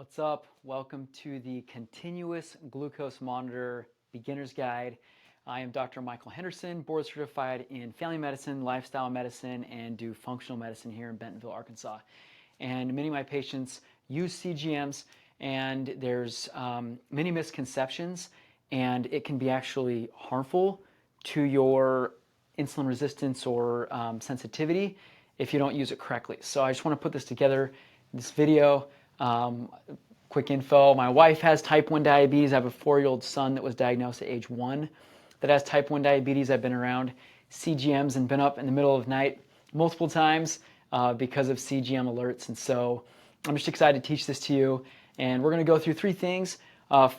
What's up? Welcome to the Continuous Glucose Monitor Beginner's Guide. I am Dr. Michael Henderson, board certified in family medicine, lifestyle medicine, and do functional medicine here in Bentonville, Arkansas. And many of my patients use CGMs, and there's many misconceptions, and it can be actually harmful to your insulin resistance or sensitivity if you don't use it correctly. So I just want to put this together in this video. Quick info, my wife has type 1 diabetes. I have a 4-year-old son that was diagnosed at age 1 that has type 1 diabetes. I've been around CGMs and been up in the middle of the night multiple times because of CGM alerts. And so I'm just excited to teach this to you. And we're going to go through 3 things.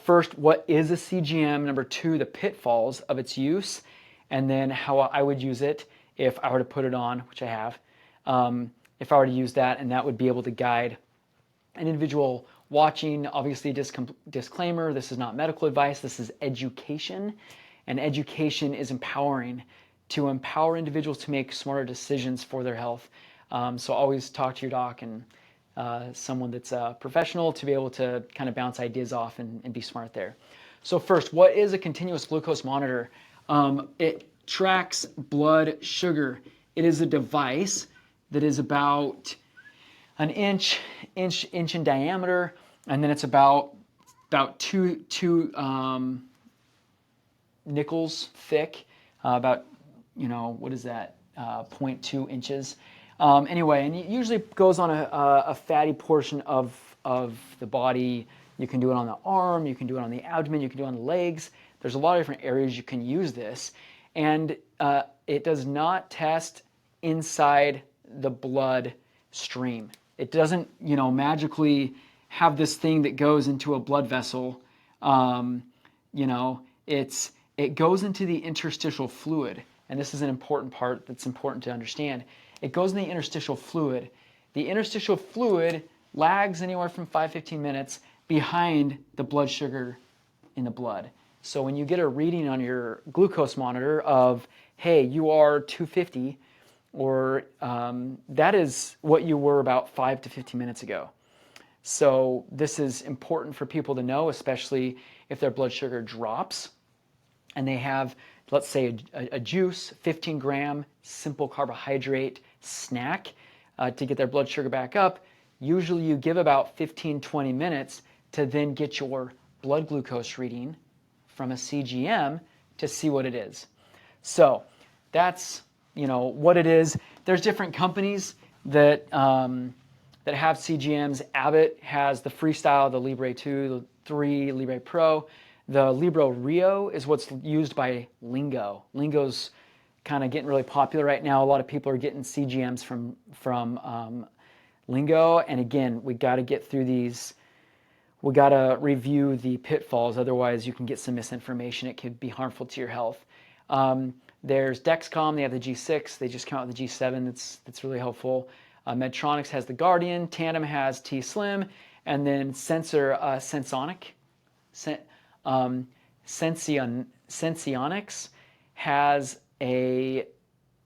First, what is a CGM? Number 2, the pitfalls of its use. And then how I would use it if I were to put it on, which I have. If I were to use that, and that would be able to guide an individual watching. Obviously, disclaimer, this is not medical advice, this is education, and education is empowering, to empower individuals to make smarter decisions for their health. So always talk to your doc and someone that's a professional to be able to kind of bounce ideas off and be smart there. So first, what is a continuous glucose monitor? It tracks blood sugar. It is a device that is about an inch in diameter, and then it's about two nickels thick, about, what is that, 0.2 inches. Anyway, and it usually goes on a fatty portion of the body. You can do it on the arm, you can do it on the abdomen, you can do it on the legs. There's a lot of different areas you can use this, and it does not test inside the blood stream. It doesn't, magically have this thing that goes into a blood vessel. It goes into the interstitial fluid, and this is an important part that's important to understand. It goes in the interstitial fluid. The interstitial fluid lags anywhere from 5-15 minutes behind the blood sugar in the blood. So when you get a reading on your glucose monitor of, hey, you are 250, or that is what you were about 5 to 15 minutes ago. So this is important for people to know, especially if their blood sugar drops and they have, let's say, a juice, 15-gram simple carbohydrate snack to get their blood sugar back up. Usually you give about 15-20 minutes to then get your blood glucose reading from a CGM to see what it is. So that's what it is. There's different companies that have CGMs. Abbott has the Freestyle, the Libre 2, the 3, Libre Pro. The Libre Rio is what's used by Lingo. Lingo's kind of getting really popular right now. A lot of people are getting CGMs from Lingo. And again, we got to get through these. We got to review the pitfalls. Otherwise, you can get some misinformation. It could be harmful to your health. There's Dexcom, they have the G6, they just come out with the G7, that's really helpful. Medtronic has the Guardian, Tandem has T-Slim, and then Sensionics has a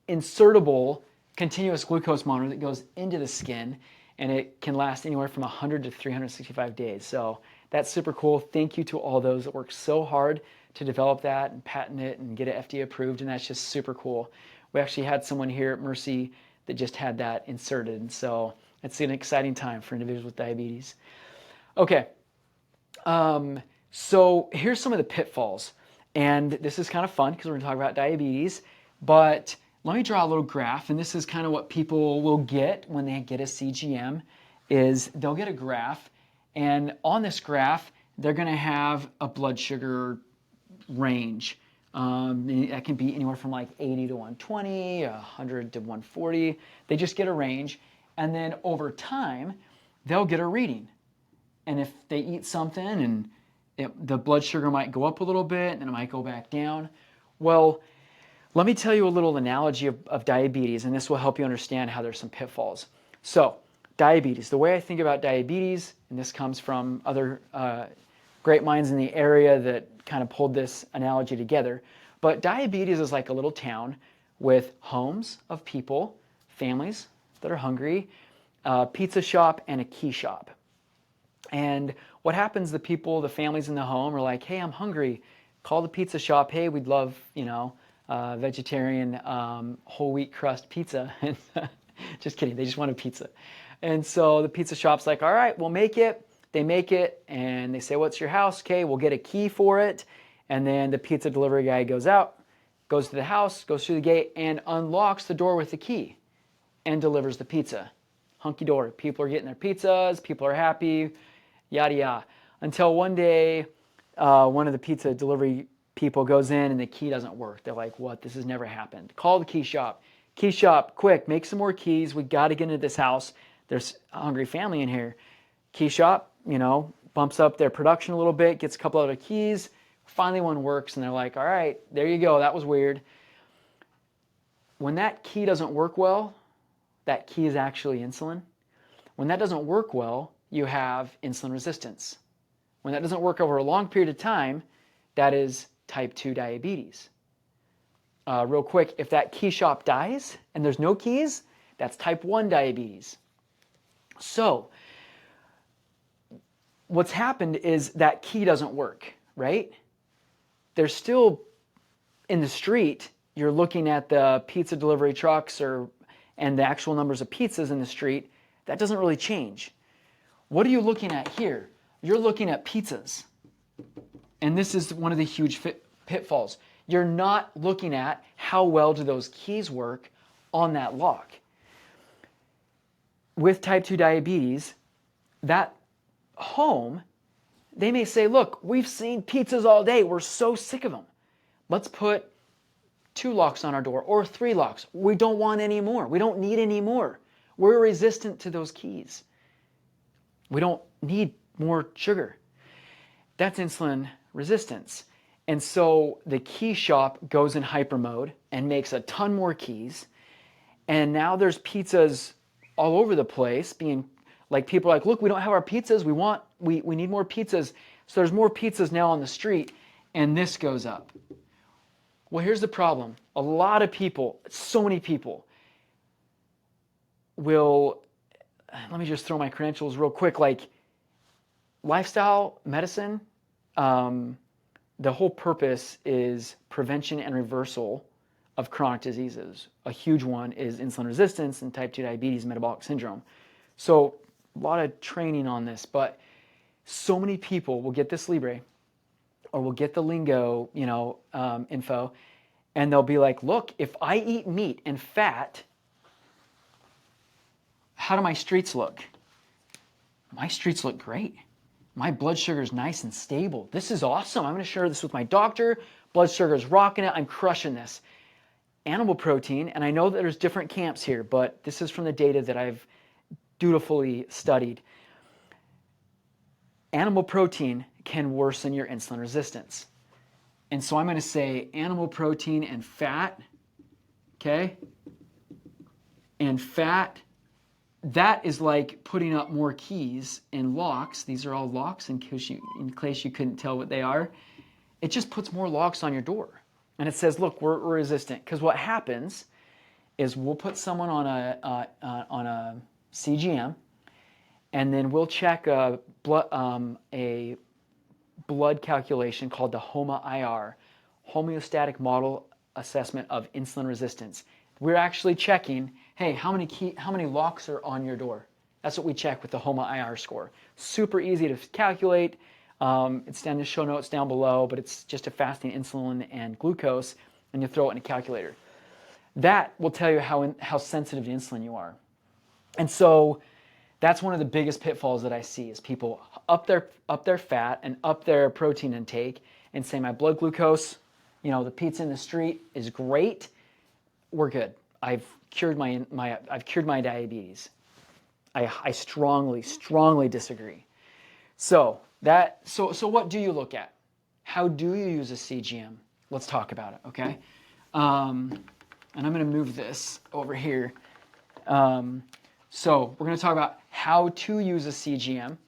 insertable continuous glucose monitor that goes into the skin, and it can last anywhere from 100 to 365 days. So that's super cool. Thank you to all those that worked so hard to develop that and patent it and get it FDA approved, and that's just super cool. We actually had someone here at Mercy that just had that inserted, and so it's an exciting time for individuals with diabetes. Okay, so here's some of the pitfalls, and this is kind of fun because we're going to talk about diabetes, but let me draw a little graph, and this is kind of what people will get when they get a CGM, is they'll get a graph, and on this graph, they're going to have a blood sugar range. That can be anywhere from like 80 to 120, 100 to 140. They just get a range, and then over time, they'll get a reading. And if they eat something and the blood sugar might go up a little bit, and it might go back down. Well, let me tell you a little analogy of diabetes, and this will help you understand how there's some pitfalls. So, diabetes, the way I think about diabetes, and this comes from other great minds in the area that kind of pulled this analogy together. But diabetes is like a little town with homes of people, families that are hungry, a pizza shop, and a key shop. And what happens, the families in the home are like, hey, I'm hungry. Call the pizza shop. Hey, we'd love, vegetarian whole wheat crust pizza. Just kidding. They just want a pizza. And so the pizza shop's like, all right, we'll make it. They make it and they say, what's your house? Okay, we'll get a key for it. And then the pizza delivery guy goes out, goes to the house, goes through the gate and unlocks the door with the key and delivers the pizza. Hunky dory. People are getting their pizzas. People are happy. Yada yada. Until one day, one of the pizza delivery people goes in and the key doesn't work. They're like, what? This has never happened. Call the key shop. Key shop, quick, make some more keys. We got to get into this house. There's a hungry family in here. Key shop, bumps up their production a little bit, gets a couple other keys. Finally one works and they're like, all right, there you go. That was weird. When that key doesn't work well, that key is actually insulin. When that doesn't work well, you have insulin resistance. When that doesn't work over a long period of time, that is type 2 diabetes. Real quick, if that key shop dies and there's no keys, that's type 1 diabetes. So, what's happened is that key doesn't work, right? There's still, in the street, you're looking at the pizza delivery trucks and the actual numbers of pizzas in the street. That doesn't really change. What are you looking at here? You're looking at pizzas. And this is one of the huge pitfalls. You're not looking at how well do those keys work on that lock. With type 2 diabetes, that home, they may say, look, we've seen pizzas all day. We're so sick of them. Let's put 2 locks on our door or 3 locks. We don't want any more. We don't need any more. We're resistant to those keys. We don't need more sugar. That's insulin resistance. And so the key shop goes in hyper mode and makes a ton more keys. And now there's pizzas all over the place being like, people are like, look, we don't have our pizzas. We need more pizzas. So there's more pizzas now on the street and this goes up. Well, here's the problem. A lot of people, so many people will, let me just throw my credentials real quick, like lifestyle medicine, the whole purpose is prevention and reversal of chronic diseases. A huge one is insulin resistance and type 2 diabetes, metabolic syndrome. So a lot of training on this, but so many people will get this Libre or will get the Lingo, info, and they'll be like, look, if I eat meat and fat, how do my streets look? My streets look great. My blood sugar is nice and stable. This is awesome. I'm going to share this with my doctor. Blood sugar is rocking it. I'm crushing this. Animal protein, and I know that there's different camps here, but this is from the data that I've dutifully studied. Animal protein can worsen your insulin resistance. And so I'm going to say animal protein and fat, okay? And fat, that is like putting up more keys and locks. These are all locks in case you couldn't tell what they are. It just puts more locks on your door. And it says, look, we're resistant. Because what happens is we'll put someone on a CGM, and then we'll check a blood calculation called the HOMA-IR, Homeostatic Model Assessment of Insulin Resistance. We're actually checking, hey, how many locks are on your door? That's what we check with the HOMA-IR score. Super easy to calculate. It's down in the show notes down below, but it's just a fasting insulin and glucose, and you throw it in a calculator. That will tell you how sensitive to insulin you are. And so that's one of the biggest pitfalls that I see is people up their fat and up their protein intake and say my blood glucose, the pizza in the street is great. We're good. I've cured my diabetes. I strongly disagree. So what do you look at? How do you use a CGM? Let's talk about it, okay? And I'm going to move this over here. So we're going to talk about how to use a CGM,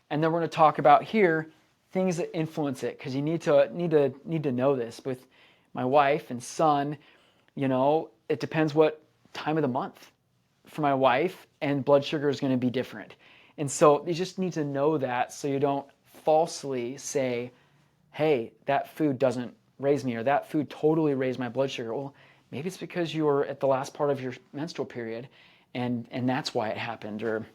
and then we're going to talk about here things that influence it, because you need to know this. With my wife and son, it depends what time of the month for my wife, and blood sugar is going to be different. And so you just need to know that so you don't falsely say, hey, that food doesn't raise me, or that food totally raised my blood sugar. Well, maybe it's because you were at the last part of your menstrual period, and that's why it happened, or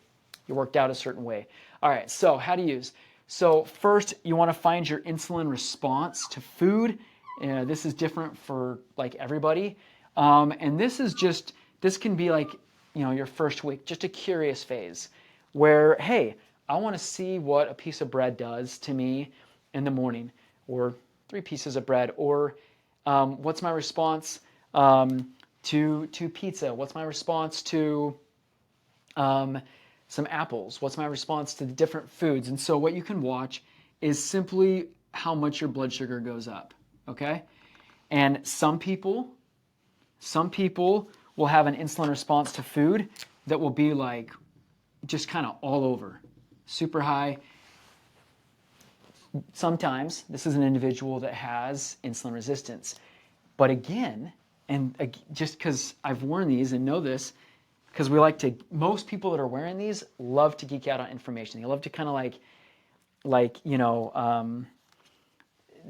you worked out a certain way. All right, so how to use. So first, you want to find your insulin response to food. This is different for like everybody. And this can be like, your first week, just a curious phase where, hey, I want to see what a piece of bread does to me in the morning, or 3 pieces of bread, or what's my response to pizza? What's my response to some apples? What's my response to the different foods? And so what you can watch is simply how much your blood sugar goes up, okay? And some people will have an insulin response to food that will be like just kind of all over, super high. Sometimes this is an individual that has insulin resistance. But again, and just because I've worn these and know this, because most people that are wearing these love to geek out on information. They love to kind of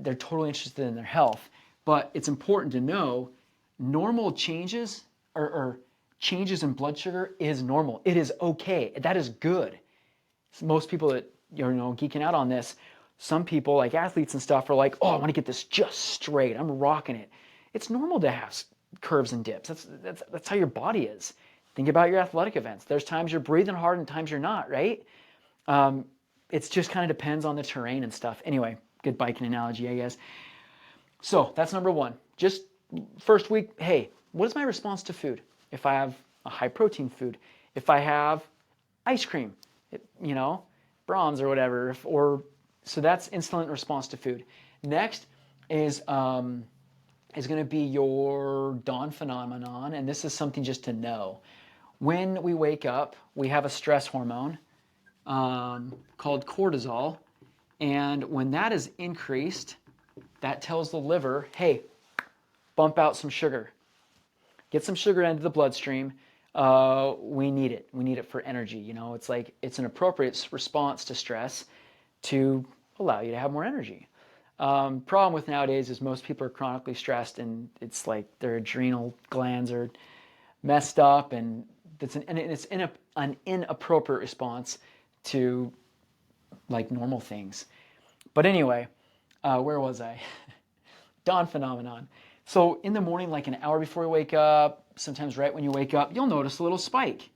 they're totally interested in their health. But it's important to know normal changes or changes in blood sugar is normal. It is okay. That is good. Most people that, geeking out on this, some people like athletes and stuff are like, oh, I want to get this just straight. I'm rocking it. It's normal to have curves and dips. That's how your body is. Think about your athletic events. There's times you're breathing hard and times you're not, right? It just kind of depends on the terrain and stuff. Anyway, good biking analogy, I guess. So that's number one. Just first week, hey, what is my response to food? If I have a high protein food, if I have ice cream, Brahms or whatever, so that's insulin response to food. Next is going to be your dawn phenomenon, and this is something just to know. When we wake up, we have a stress hormone called cortisol, and when that is increased, that tells the liver, hey, bump out some sugar. Get some sugar into the bloodstream. We need it. We need it for energy. It's like it's an appropriate response to stress to allow you to have more energy. Problem with nowadays is most people are chronically stressed, and it's like their adrenal glands are messed up, and it's an inappropriate response to like normal things. But anyway, where was I? Dawn phenomenon. So in the morning, like an hour before you wake up, sometimes right when you wake up, you'll notice a little spike.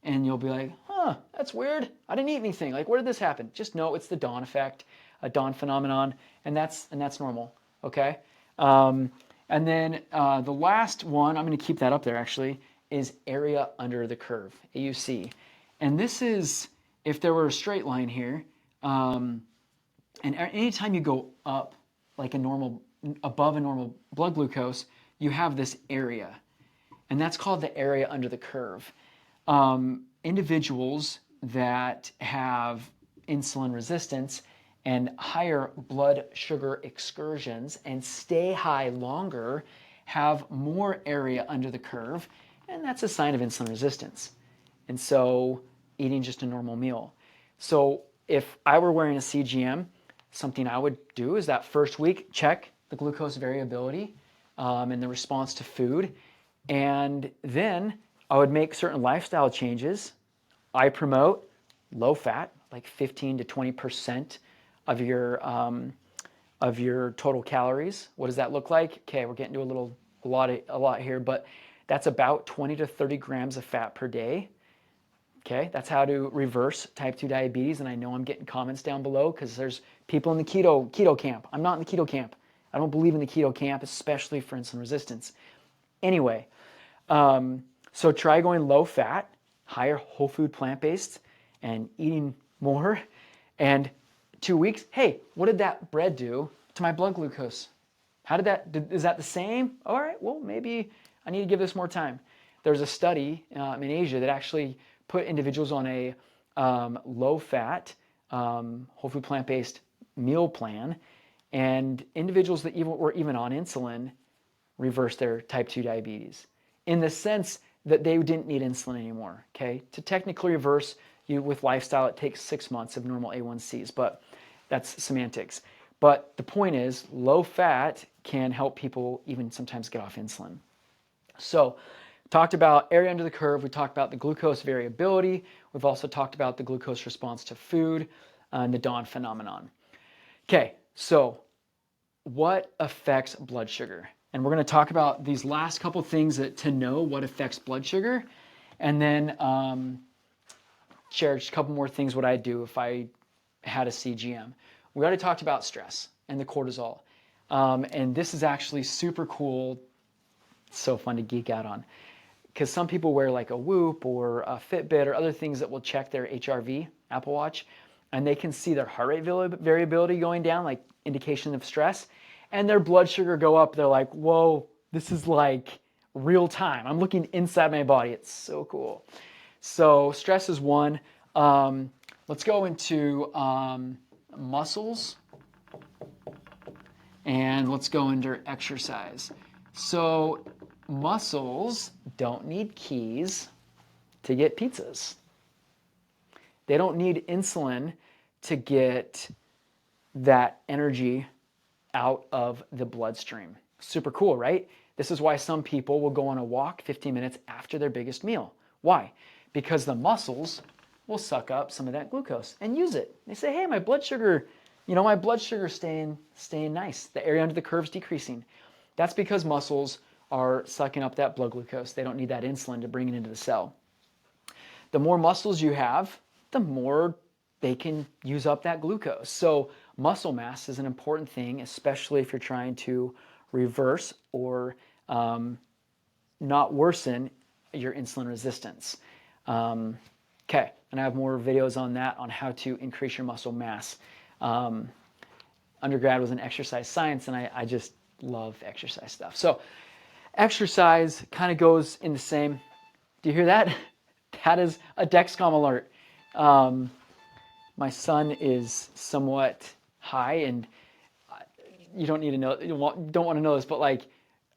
And you'll be like, huh, that's weird. I didn't eat anything. Like, where did this happen? Just know it's the dawn effect, a dawn phenomenon, and that's normal, okay? And then the last one, I'm going to keep that up there actually, is area under the curve, AUC. And this is, if there were a straight line here, and anytime you go up, like above a normal blood glucose, you have this area. And that's called the area under the curve. Individuals that have insulin resistance and higher blood sugar excursions and stay high longer have more area under the curve, and that's a sign of insulin resistance. And so eating just a normal meal. So if I were wearing a CGM, something I would do is that first week, check the glucose variability and the response to food. And then I would make certain lifestyle changes. I promote low fat, like 15 to 20% of your total calories. What does that look like? Okay, we're getting to a lot here, but that's about 20 to 30 grams of fat per day. Okay, that's how to reverse type 2 diabetes. And I know I'm getting comments down below because there's people in the keto camp. I'm not in the keto camp. I don't believe in the keto camp, especially for insulin resistance. Anyway, so try going low fat, higher whole food plant-based, and eating more. And 2 weeks, hey, what did that bread do to my blood glucose? Is that the same? All right, well, maybe I need to give this more time. There's a study in Asia that actually put individuals on a low-fat, whole food plant-based meal plan, and individuals that were even on insulin reversed their type 2 diabetes in the sense that they didn't need insulin anymore. Okay, to technically reverse, with lifestyle, it takes 6 months of normal A1Cs, but that's semantics. But the point is, low fat can help people even sometimes get off insulin. So, talked about area under the curve. We talked about the glucose variability. We've also talked about the glucose response to food and the dawn phenomenon. Okay, so what affects blood sugar? And we're going to talk about these last couple things to know what affects blood sugar, and then share just a couple more things what I'd do if I had a CGM. We already talked about stress and the cortisol, and this is actually super cool. It's so fun to geek out on, because some people wear like a Whoop or a Fitbit or other things that will check their HRV, Apple Watch, and they can see their heart rate variability going down, like indication of stress, and their blood sugar go up. They're like, whoa, this is like real time. I'm looking inside my body. It's so cool. So stress is one. Let's go into muscles, and let's go into exercise. So muscles don't need keys to get pizzas. They don't need insulin to get that energy out of the bloodstream. Super cool, right? This is why some people will go on a walk 15 minutes after their biggest meal. Why? Because the muscles will suck up some of that glucose and use it. They say, hey, my blood sugar, my blood sugar's staying nice. The area under the curve's decreasing. That's because muscles are sucking up that blood glucose. They don't need that insulin to bring it into the cell. The more muscles you have, the more they can use up that glucose. So muscle mass is an important thing, especially if you're trying to reverse or not worsen your insulin resistance. Okay, and I have more videos on that, on how to increase your muscle mass. Undergrad was in exercise science, and I just love exercise stuff. So exercise kind of goes in the same. Do you hear that? That is a Dexcom alert. My son is somewhat high, and you don't need to know, you don't want to know this, but like,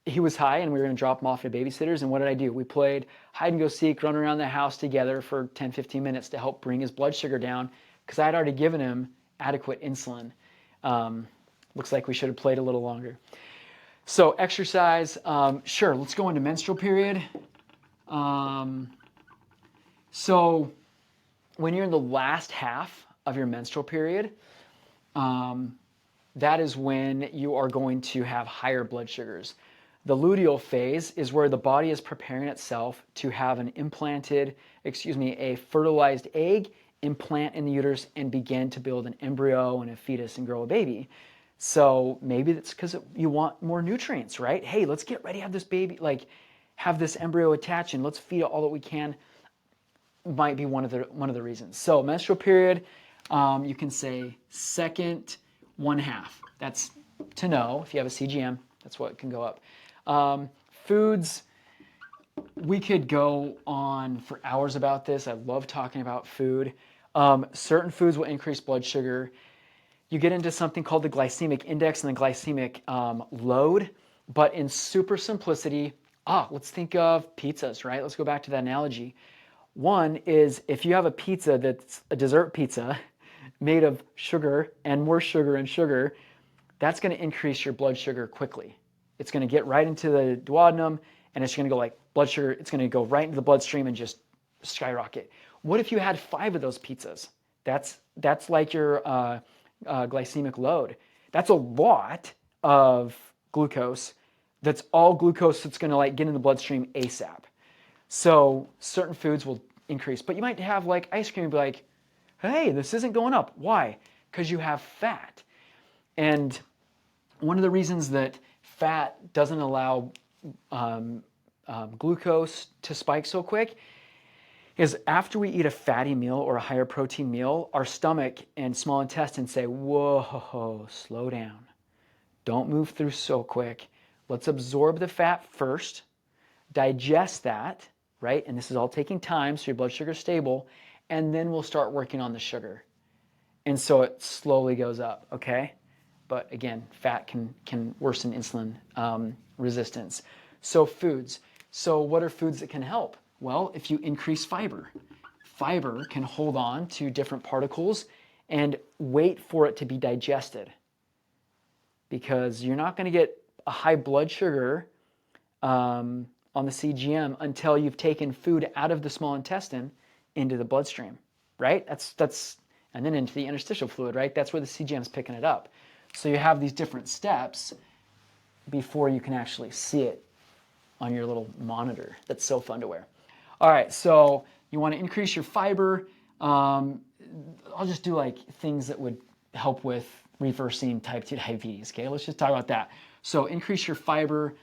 he was high and we were going to drop him off at a babysitter's, and what did I do? We played hide and go seek, run around the house together for 10-15 minutes to help bring his blood sugar down, because I had already given him adequate insulin. Looks like we should have played a little longer. So exercise, sure, let's go into menstrual period. So when you're in the last half of your menstrual period, that is when you are going to have higher blood sugars. The luteal phase is where the body is preparing itself to have a fertilized egg, implant in the uterus, and begin to build an embryo and a fetus and grow a baby. So maybe that's because you want more nutrients, right? Hey, let's get ready to have this baby, like have this embryo attach, and let's feed it all that we can. Might be one of the reasons. So menstrual period, you can say second 1/2. That's to know. If you have a CGM, that's what can go up. Foods, we could go on for hours about this. I love talking about food. Certain foods will increase blood sugar. You get into something called the glycemic index and the glycemic load, but in super simplicity, let's think of pizzas, right? Let's go back to that analogy. One is, if you have a pizza that's a dessert pizza made of sugar and more sugar and sugar, that's going to increase your blood sugar quickly. It's going to get right into the duodenum, and it's going to go like blood sugar, it's going to go right into the bloodstream and just skyrocket. What if you had 5 of those pizzas? That's like your glycemic load. That's a lot of glucose. That's all glucose that's going to like get in the bloodstream ASAP. So certain foods will increase, but you might have like ice cream and be like, hey, this isn't going up. Why? Because you have fat. And one of the reasons that fat doesn't allow glucose to spike so quick is after we eat a fatty meal or a higher protein meal, our stomach and small intestine say, whoa, slow down. Don't move through so quick. Let's absorb the fat first, digest that, right? And this is all taking time, so your blood sugar is stable, and then we'll start working on the sugar. And so it slowly goes up, okay? But again, fat can worsen insulin resistance. So foods. So what are foods that can help? Well, if you increase fiber. fiber can hold on to different particles and wait for it to be digested, because you're not going to get a high blood sugar on the CGM until you've taken food out of the small intestine into the bloodstream, right? And then into the interstitial fluid, right? That's where the CGM is picking it up. So you have these different steps before you can actually see it on your little monitor. That's so fun to wear. All right, so you want to increase your fiber. I'll just do like things that would help with reversing type 2 diabetes, okay? Let's just talk about that. So increase your fiber.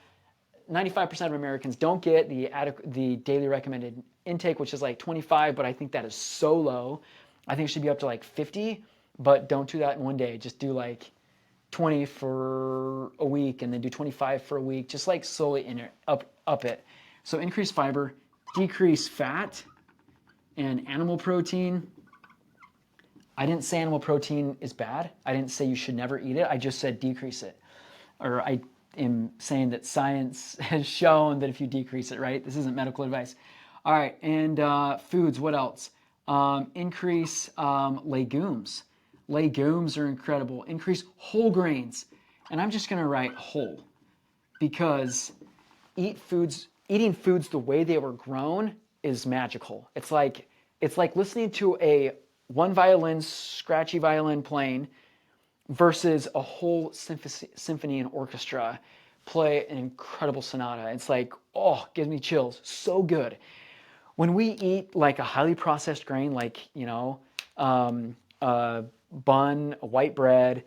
95% of Americans don't get the daily recommended intake, which is like 25, but I think that is so low. I think it should be up to like 50, but don't do that in one day. Just do like 20 for a week and then do 25 for a week, just like slowly up it. So increase fiber, decrease fat and animal protein. I didn't say animal protein is bad. I didn't say you should never eat it. I just said decrease it. Or I am saying that science has shown that if you decrease it, right? This isn't medical advice. All right, and foods, what else? Increase legumes. Legumes are incredible. Increase whole grains. And I'm just gonna write whole, because eating foods the way they were grown is magical. It's like listening to a one violin, scratchy violin playing versus a whole symphony and orchestra play an incredible sonata. It's like, oh, gives me chills. So good. When we eat like a highly processed grain, like, a bun, a white bread,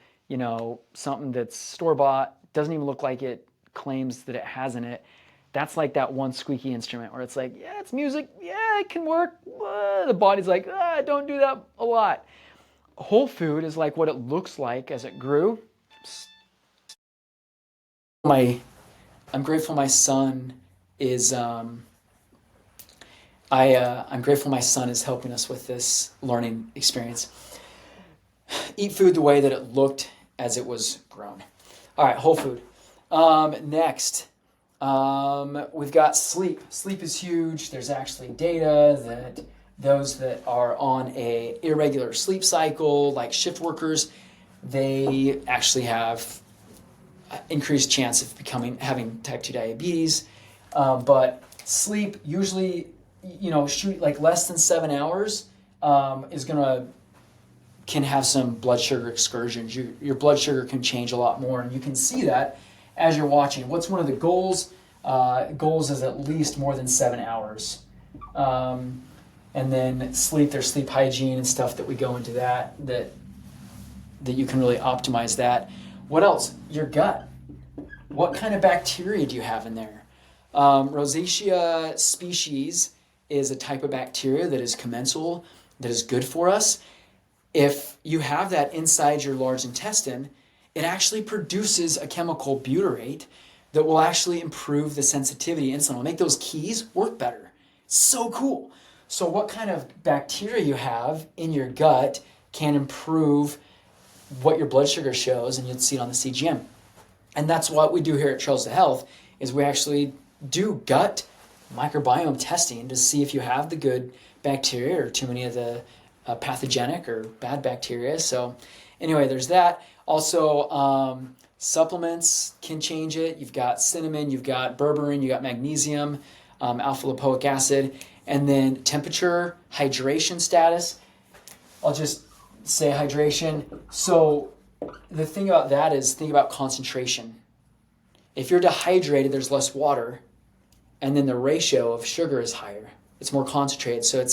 something that's store-bought, doesn't even look like it claims that it has in it. That's like that one squeaky instrument where it's like, yeah, it's music. Yeah, it can work. The body's like, don't do that a lot. Whole food is like what it looks like as it grew. I'm grateful my son is I'm grateful my son is helping us with this learning experience. Eat food the way that it looked as it was grown. All right, whole food. Next, we've got sleep. Sleep is huge. There's actually data that those that are on a irregular sleep cycle, like shift workers, they actually have increased chance of having type 2 diabetes. But sleep usually, shoot like less than 7 hours can have some blood sugar excursions. Your blood sugar can change a lot more, and you can see that as you're watching. What's one of the goals? Goals is at least more than 7 hours. And then sleep, there's sleep hygiene and stuff that we go into that you can really optimize that. What else? Your gut. What kind of bacteria do you have in there? Rosacea species is a type of bacteria that is commensal, that is good for us. If you have that inside your large intestine, it actually produces a chemical butyrate that will actually improve the sensitivity to insulin. It'll make those keys work better. It's so cool. So what kind of bacteria you have in your gut can improve what your blood sugar shows, and you'll see it on the CGM. And that's what we do here at Trails to Health, is we actually do gut microbiome testing to see if you have the good bacteria or too many of the pathogenic or bad bacteria. So anyway, there's that. Also, supplements can change it. You've got cinnamon, you've got berberine, you've got magnesium, alpha lipoic acid, and then temperature, hydration status. I'll just say hydration. So the thing about that is, think about concentration. If you're dehydrated, there's less water, and then the ratio of sugar is higher. It's more concentrated, so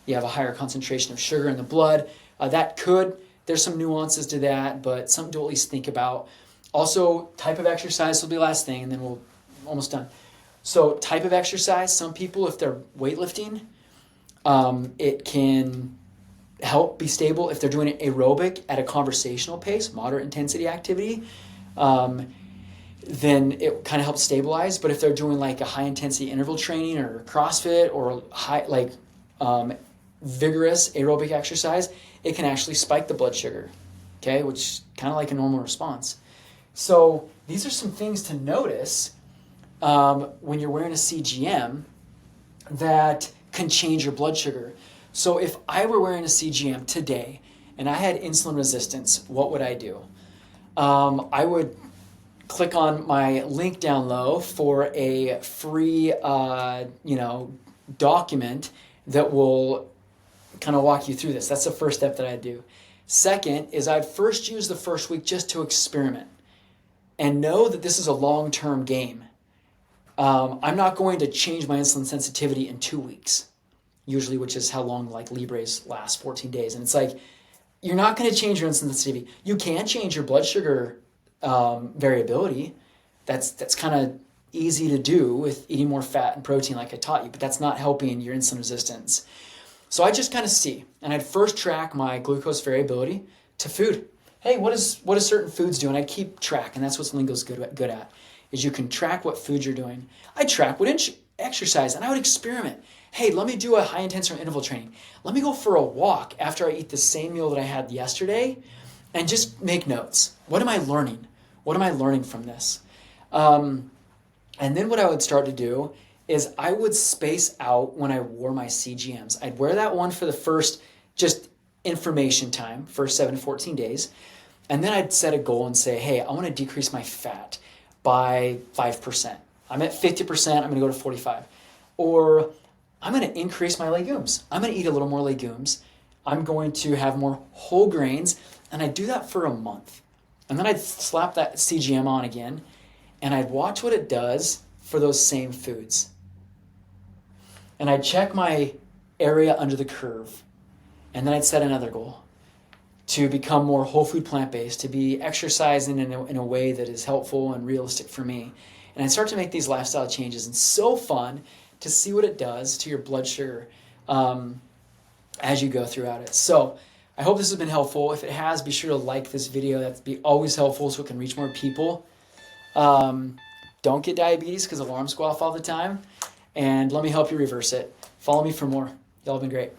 you have a higher concentration of sugar in the blood. There's some nuances to that, but something to at least think about. Also, type of exercise will be the last thing, and then we'll almost done. So type of exercise, some people, if they're weightlifting, it can help be stable. If they're doing it aerobic at a conversational pace, moderate intensity activity, then it kind of helps stabilize. But if they're doing like a high intensity interval training or CrossFit or vigorous aerobic exercise, it can actually spike the blood sugar, okay, which is kind of like a normal response. So these are some things to notice when you're wearing a CGM that can change your blood sugar. So if I were wearing a CGM today and I had insulin resistance, what would I do? I would click on my link down low for a free, document that will kind of walk you through this. That's the first step that I'd do. Second is I'd first use the first week just to experiment and know that this is a long-term game. I'm not going to change my insulin sensitivity in 2 weeks, usually, which is how long like Libres last, 14 days. And it's like, you're not going to change your insulin sensitivity. You can change your blood sugar variability. That's kind of easy to do with eating more fat and protein like I taught you, but that's not helping your insulin resistance. So I just kind of see, and I'd first track my glucose variability to food. Hey, what does certain foods do? And I'd keep track, and that's what Lingo's good at, is you can track what food you're doing. I'd track what exercise, and I would experiment. Hey, let me do a high intensity interval training. Let me go for a walk after I eat the same meal that I had yesterday, and just make notes. What am I learning? What am I learning from this? And then what I would start to do is I would space out when I wore my CGMs. I'd wear that one for the first just information time, first 7 to 14 days. And then I'd set a goal and say, hey, I want to decrease my fat by 5%. I'm at 50%, I'm going to go to 45. Or I'm going to increase my legumes. I'm going to eat a little more legumes. I'm going to have more whole grains. And I'd do that for a month. And then I'd slap that CGM on again, and I'd watch what it does for those same foods. And I'd check my area under the curve. And then I'd set another goal to become more whole food plant-based, to be exercising in a way that is helpful and realistic for me. And I'd start to make these lifestyle changes. And so fun to see what it does to your blood sugar as you go throughout it. So I hope this has been helpful. If it has, be sure to like this video. That'd be always helpful so it can reach more people. Don't get diabetes because alarms go off all the time. And let me help you reverse it. Follow me for more. Y'all have been great.